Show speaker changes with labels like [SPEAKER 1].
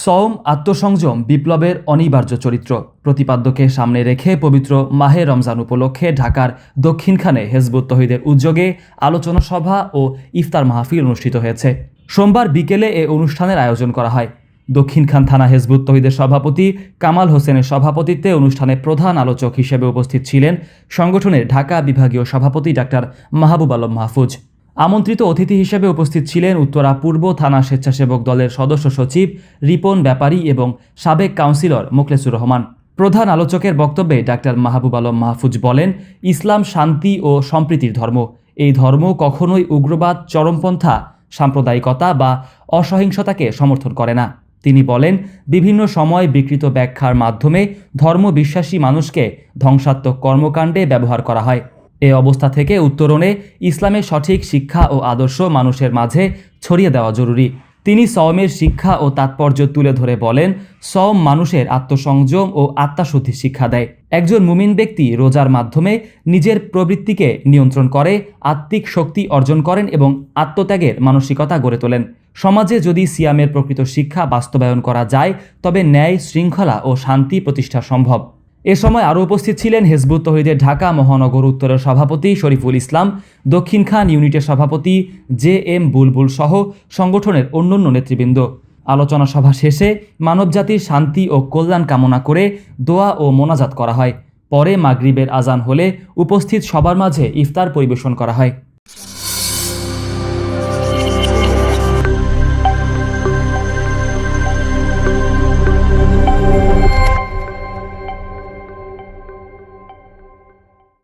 [SPEAKER 1] সওম আত্মসংযম বিপ্লবের অনিবার্য চরিত্র প্রতিপাদ্যকে সামনে রেখে পবিত্র মাহে রমজান উপলক্ষে ঢাকার দক্ষিণখানে হেজবুত তৌহিদের উদ্যোগে আলোচনা সভা ও ইফতার মাহফিল অনুষ্ঠিত হয়েছে। সোমবার বিকেলে এ অনুষ্ঠানের আয়োজন করা হয়। দক্ষিণখান থানা হেজবুত তৌহিদের সভাপতি কামাল হোসেনের সভাপতিত্বে অনুষ্ঠানে প্রধান আলোচক হিসেবে উপস্থিত ছিলেন সংগঠনের ঢাকা বিভাগীয় সভাপতি ডাক্তার মাহবুব আলম মাহফুজ। আমন্ত্রিত অতিথি হিসেবে উপস্থিত ছিলেন উত্তরা পূর্ব থানা স্বেচ্ছাসেবক দলের সদস্য সচিব রিপন ব্যাপারী এবং সাবেক কাউন্সিলর মোখলেসুর রহমান। প্রধান আলোচকের বক্তব্যে ডাক্তার মাহবুব আলম মাহফুজ বলেন, ইসলাম শান্তি ও সম্প্রীতির ধর্ম। এই ধর্ম কখনোই উগ্রবাদ, চরমপন্থা, সাম্প্রদায়িকতা বা অসহিংসতাকে সমর্থন করে না। তিনি বলেন, বিভিন্ন সময় বিকৃত ব্যাখ্যার মাধ্যমে ধর্মবিশ্বাসী মানুষকে ধ্বংসাত্মক কর্মকাণ্ডে ব্যবহার করা হয়। এ অবস্থা থেকে উত্তরণে ইসলামের সঠিক শিক্ষা ও আদর্শ মানুষের মাঝে ছড়িয়ে দেওয়া জরুরি। তিনি সওমের শিক্ষা ও তাৎপর্য তুলে ধরে বলেন, সওম মানুষের আত্মসংযম ও আত্মাশুদ্ধির শিক্ষা দেয়। একজন মুমিন ব্যক্তি রোজার মাধ্যমে নিজের প্রবৃত্তিকে নিয়ন্ত্রণ করে, আত্মিক শক্তি অর্জন করেন এবং আত্মত্যাগের মানসিকতা গড়ে তোলেন। সমাজে যদি সিয়ামের প্রকৃত শিক্ষা বাস্তবায়ন করা যায়, তবে ন্যায়, শৃঙ্খলা ও শান্তি প্রতিষ্ঠা সম্ভব। এ সময় আরও উপস্থিত ছিলেন হেজবুত তৌহিদের ঢাকা মহানগর উত্তরের সভাপতি শরীফুল ইসলাম, দক্ষিণখান ইউনিটের সভাপতি JM বুলবুল সহ সংগঠনের অন্যান্য নেতৃবৃন্দ। আলোচনা সভা শেষে মানবজাতির শান্তি ও কল্যাণ কামনা করে দোয়া ও মোনাজাত করা হয়। পরে মাগরিবের আজান হলে উপস্থিত সবার মাঝে ইফতার পরিবেশন করা হয়।